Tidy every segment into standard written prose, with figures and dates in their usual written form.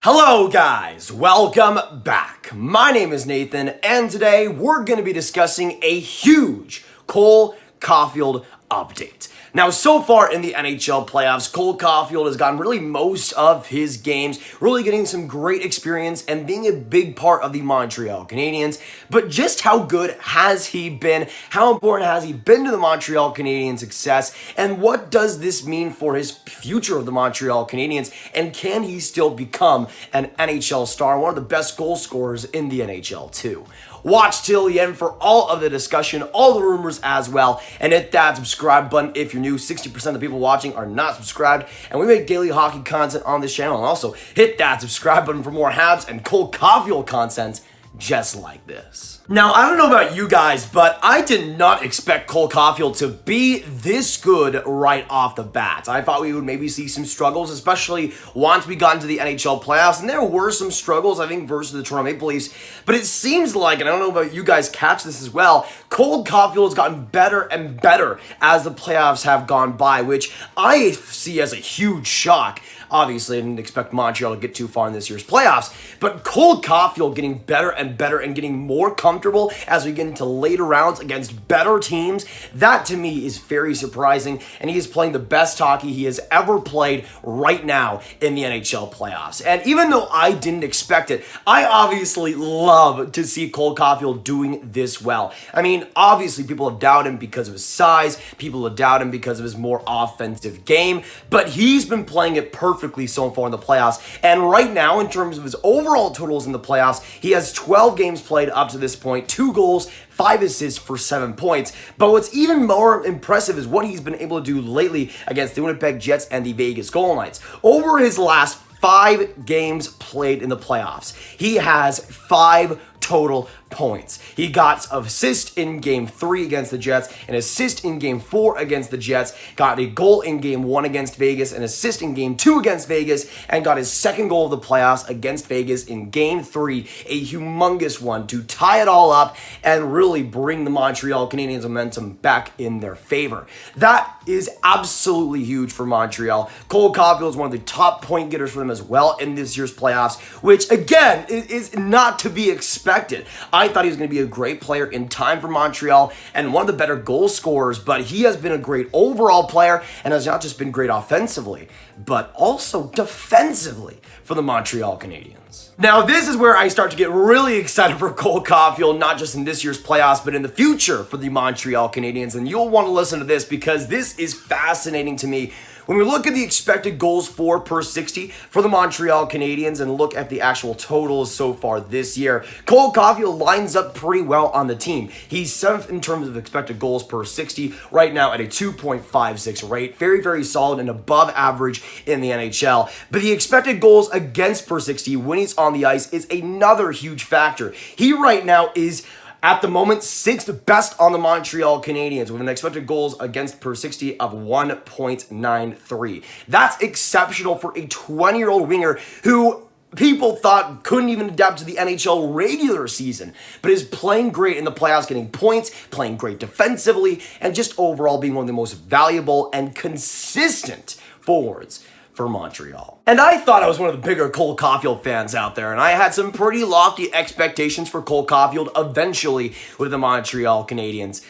Hello guys, welcome back. My name is Nathan and today we're going to be discussing a huge Caufield update. Now, so far in the NHL playoffs, Caufield has gotten really most of his games, really getting some great experience and being a big part of the Montreal Canadiens. But just how good has he been? How important has he been to the Montreal Canadiens' success? And what does this mean for his future of the Montreal Canadiens? And can he still become an NHL star, one of the best goal scorers in the NHL too? Watch till the end for all of the discussion, all the rumors as well, and hit that subscribe button if you're new. 60% of the people watching are not subscribed, and we make daily hockey content on this channel. And also, hit that subscribe button for more Habs and Caufield content just like this. Now, I don't know about you guys, but I did not expect Caufield to be this good right off the bat. I thought we would maybe see some struggles, especially once we got into the NHL playoffs, and there were some struggles, I think, versus the Toronto Maple Leafs, but it seems like, and I don't know about you guys catch this as well, Caufield has gotten better and better as the playoffs have gone by, which I see as a huge shock. Obviously, I didn't expect Montreal to get too far in this year's playoffs, but Caufield getting better and better and getting more comfortable as we get into later rounds against better teams, that to me is very surprising, and he is playing the best hockey he has ever played right now in the NHL playoffs. And even though I didn't expect it, I obviously love to see Caufield doing this well. I mean, obviously people have doubted him because of his size, people have doubted him because of his more offensive game, but he's been playing it perfectly so far in the playoffs. And right now, in terms of his overall totals in the playoffs, he has 12 games played up to this point, 2 goals, 5 assists for 7 points. But what's even more impressive is what he's been able to do lately against the Winnipeg Jets and the Vegas Golden Knights. Over his last 5 games played in the playoffs, he has 5 total points. He got an assist in Game 3 against the Jets, an assist in Game 4 against the Jets, got a goal in Game 1 against Vegas, an assist in Game 2 against Vegas, and got his second goal of the playoffs against Vegas in Game 3, a humongous one to tie it all up and really bring the Montreal Canadiens momentum back in their favor. That is absolutely huge for Montreal. Caufield is one of the top point getters for them as well in this year's playoffs, which again is not to be expected. I thought he was going to be a great player in time for Montreal and one of the better goal scorers, but he has been a great overall player and has not just been great offensively, but also defensively for the Montreal Canadiens. Now, this is where I start to get really excited for Caufield, not just in this year's playoffs, but in the future for the Montreal Canadiens, and you'll want to listen to this because this is fascinating to me. When we look at the expected goals for per 60 for the Montreal Canadiens and look at the actual totals so far this year, Caufield lines up pretty well on the team. He's 7th in terms of expected goals per 60 right now at a 2.56 rate. Very, very solid and above average in the NHL. But the expected goals against per 60 when he's on the ice is another huge factor. He right now is at the moment 6th best on the Montreal Canadiens with an expected goals against per 60 of 1.93. That's exceptional for a 20-year-old winger who people thought couldn't even adapt to the NHL regular season, but is playing great in the playoffs, getting points, playing great defensively, and just overall being one of the most valuable and consistent forwards for Montreal. And I thought I was one of the bigger Caufield fans out there, and I had some pretty lofty expectations for Caufield eventually with the Montreal Canadiens.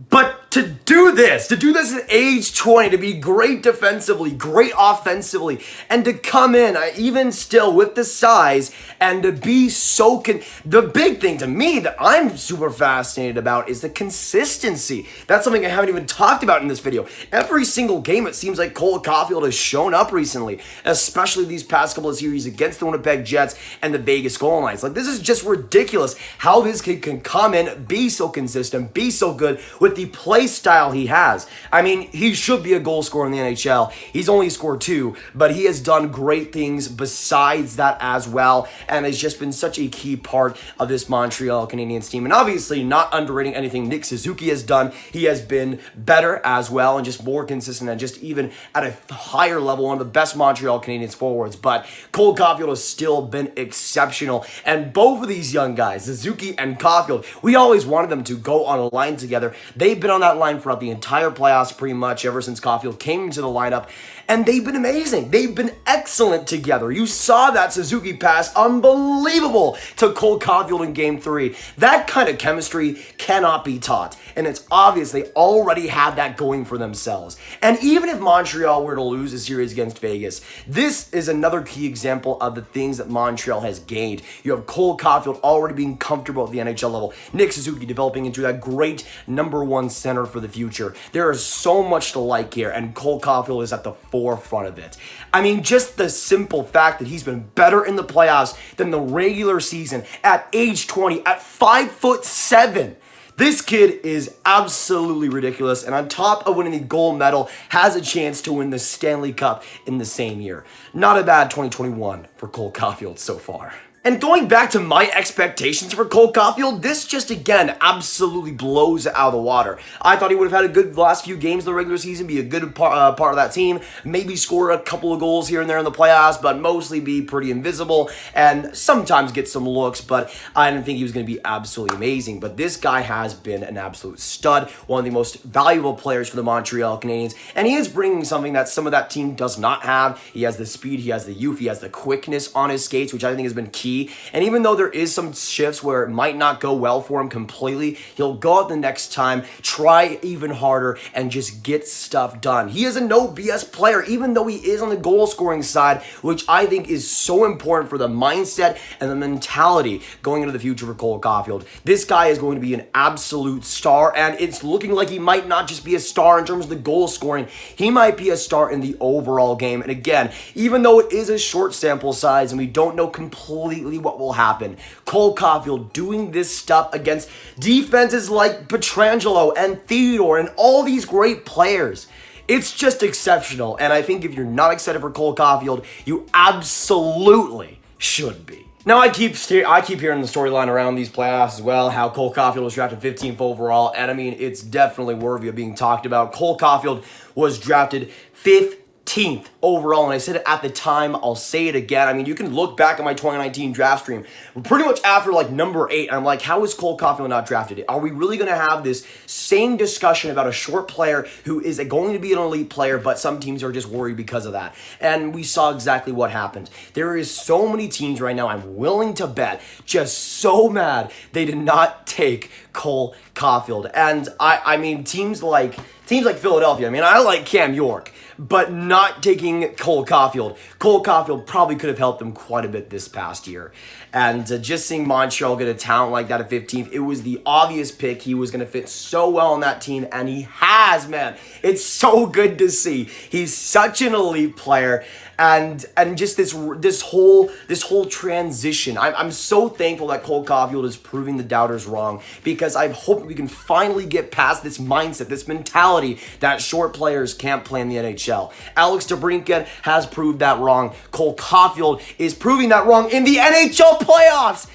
But to do this at age 20, to be great defensively, great offensively, and to come in, even still with the size, and to be so the big thing to me that I'm super fascinated about is the consistency. That's something I haven't even talked about in this video. Every single game, it seems like Caufield has shown up recently, especially these past couple of series against the Winnipeg Jets and the Vegas Golden Knights. Like, this is just ridiculous how this kid can come in, be so consistent, be so good with the play style he has. I mean, he should be a goal scorer in the NHL. He's only scored 2, but he has done great things besides that as well, and has just been such a key part of this Montreal Canadiens team. And obviously, not underrating anything Nick SuzukI has done. He has been better as well and just more consistent and just even at a higher level, one of the best Montreal Canadiens forwards. But Caufield has still been exceptional. And both of these young guys, SuzukI and Caufield, we always wanted them to go on a line together. They've been on that line throughout the entire playoffs pretty much ever since Caufield came into the lineup, and they've been amazing. They've been excellent together. You saw that SuzukI pass, unbelievable, to Cole Caufield in Game 3. That kind of chemistry cannot be taught, and it's obvious they already had that going for themselves. And even if Montreal were to lose a series against Vegas, this is another key example of the things that Montreal has gained. You have Cole Caufield already being comfortable at the NHL level, Nick SuzukI developing into that great #1 center for the future. There is so much to like here, and Cole Caufield is at the forefront of it. I mean, just the simple fact that he's been better in the playoffs than the regular season at age 20, at 5'7". This kid is absolutely ridiculous, and on top of winning the gold medal, has a chance to win the Stanley Cup in the same year. Not a bad 2021 for Cole Caufield so far. And going back to my expectations for Cole Caufield, this just again absolutely blows it out of the water. I thought he would have had a good last few games of the regular season, be a good part of that team, maybe score a couple of goals here and there in the playoffs, but mostly be pretty invisible and sometimes get some looks, but I didn't think he was going to be absolutely amazing. But this guy has been an absolute stud, one of the most valuable players for the Montreal Canadiens, and he is bringing something that some of that team does not have. He has the speed, he has the youth, he has the quickness on his skates, which I think has been key. And even though there is some shifts where it might not go well for him completely, he'll go out the next time, try even harder, and just get stuff done. He is a no BS player, even though he is on the goal scoring side, which I think is so important for the mindset and the mentality going into the future for Cole Caufield. This guy is going to be an absolute star, and it's looking like he might not just be a star in terms of the goal scoring. He might be a star in the overall game. And again, even though it is a short sample size and we don't know completely what will happen, Cole Caufield doing this stuff against defenses like Pietrangelo and Theodore and all these great players, it's just exceptional. And I think if you're not excited for Cole Caufield, you absolutely should be. Now, I keep hearing the storyline around these playoffs as well, how Cole Caufield was drafted 15th overall, and I mean, it's definitely worthy of being talked about. Cole Caufield was drafted 15th overall, and I said it at the time, I'll say it again. I mean, you can look back at my 2019 draft stream, pretty much after like number 8, and I'm like, how is Cole Caufield not drafted? Are we really going to have this same discussion about a short player who is going to be an elite player, but some teams are just worried because of that? And we saw exactly what happened. There is so many teams right now, I'm willing to bet, just so mad they did not take Cole Caufield. And I mean, teams like Philadelphia, I mean, I like Cam York, but not taking Cole Caufield. Cole Caufield probably could have helped them quite a bit this past year. And just seeing Montreal get a talent like that at 15th, it was the obvious pick. He was going to fit so well on that team, and he has, man. It's so good to see. He's such an elite player. And just this whole transition. I'm so thankful that Cole Caufield is proving the doubters wrong, because I hope we can finally get past this mindset, this mentality that short players can't play in the NHL. Alex DeBrincat has proved that wrong. Cole Caufield is proving that wrong in the NHL playoffs.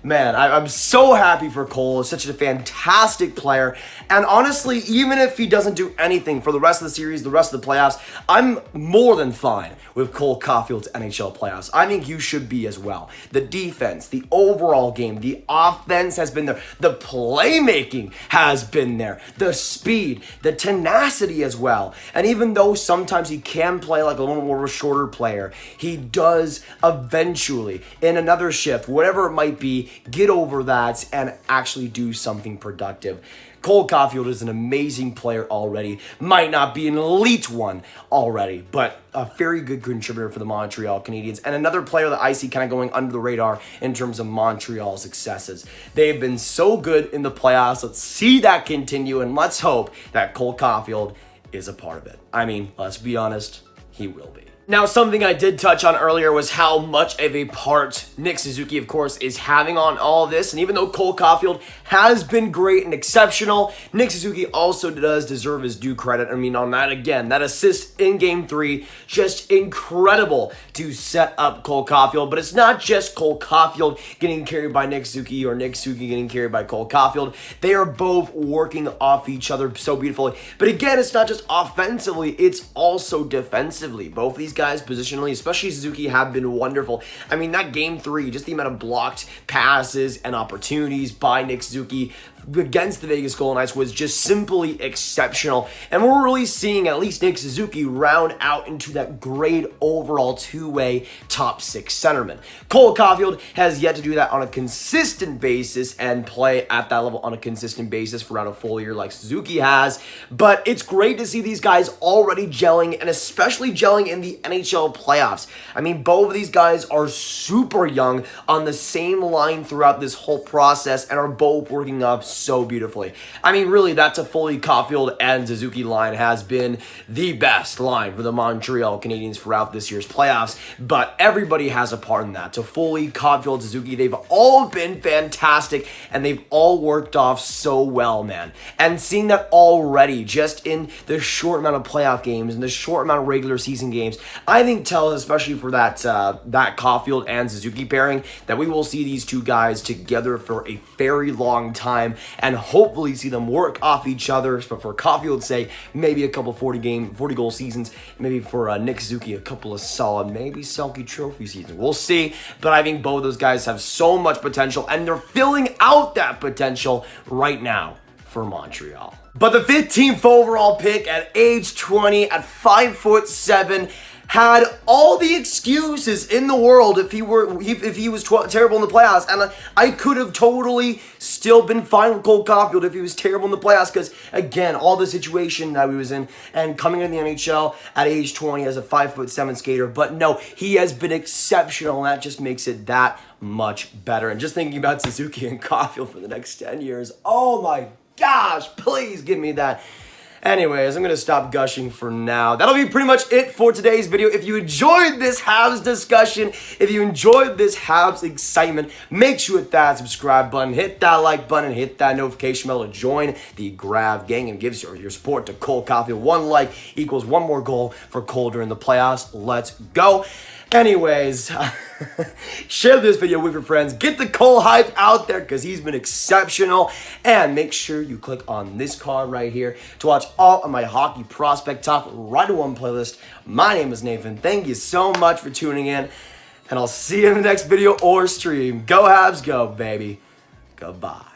Man, I'm so happy for Cole. He's such a fantastic player. And honestly, even if he doesn't do anything for the rest of the series, the rest of the playoffs, I'm more than fine with Cole Caufield's NHL playoffs. I think you should be as well. The defense, the overall game, the offense has been there. The playmaking has been there. The speed, the tenacity as well. And even though sometimes he can play like a little more of a shorter player, he does eventually, in another shift, whatever it might be, get over that and actually do something productive. Cole Caufield is an amazing player already. Might not be an elite one already, but a very good contributor for the Montreal Canadiens, and another player that I see kind of going under the radar in terms of Montreal's successes. They've been so good in the playoffs. Let's see that continue, and let's hope that Cole Caufield is a part of it. I mean, let's be honest, he will be. Now, something I did touch on earlier was how much of a part Nick SuzukI, of course, is having on all this. And even though Cole Caufield has been great and exceptional, Nick SuzukI also does deserve his due credit. I mean, on that, again, that assist in Game 3, just incredible to set up Cole Caufield. But it's not just Cole Caufield getting carried by Nick SuzukI or Nick SuzukI getting carried by Cole Caufield. They are both working off each other so beautifully. But again, it's not just offensively, it's also defensively. Both of these guys positionally, especially SuzukI, have been wonderful. I mean, that Game 3, just the amount of blocked passes and opportunities by Nick SuzukI against the Vegas Golden Knights was just simply exceptional. And we're really seeing at least Nick Suzuki round out into that great overall two-way top six centerman. Cole Caufield has yet to do that on a consistent basis and play at that level on a consistent basis for around a full year like Suzuki has. But it's great to see these guys already gelling, and especially gelling in the NHL playoffs. I mean, both of these guys are super young on the same line throughout this whole process and are both working up so beautifully. I mean, really, that Toffoli, Caufield, and SuzukI line has been the best line for the Montreal Canadiens throughout this year's playoffs, but everybody has a part in that. Toffoli, Caufield, SuzukI, they've all been fantastic, and they've all worked off so well, man. And seeing that already just in the short amount of playoff games and the short amount of regular season games, I think tells, especially for that Caufield and SuzukI pairing, that we will see these two guys together for a very long time and hopefully see them work off each other. But for Caufield's sake, maybe a couple 40 goal seasons. Maybe for Nick Suzuki, a couple of solid, maybe Selke Trophy seasons. We'll see. But I think both of those guys have so much potential, and they're filling out that potential right now for Montreal. But the 15th overall pick at age 20 at 5'7" had all the excuses in the world if he was terrible in the playoffs, and I could have totally still been fine with Cole Caufield if he was terrible in the playoffs, because again, all the situation that he was in and coming in the NHL at age 20 as a 5'7" skater. But no, he has been exceptional, and that just makes it that much better. And just thinking about Suzuki and Caufield for the next 10 years, oh my gosh, please give me that. Anyways, I'm going to stop gushing for now. That'll be pretty much it for today's video. If you enjoyed this Habs discussion, if you enjoyed this Habs excitement, make sure to hit that subscribe button, hit that like button, hit that notification bell to join the Grav gang and give your support to Cole Caufield. One like equals one more goal for Cole during the playoffs. Let's go. Anyways, share this video with your friends. Get the Cole hype out there because he's been exceptional. And make sure you click on this card right here to watch all of my hockey prospect talk right in one playlist. My name is Nathan. Thank you so much for tuning in. And I'll see you in the next video or stream. Go Habs, go, baby. Goodbye.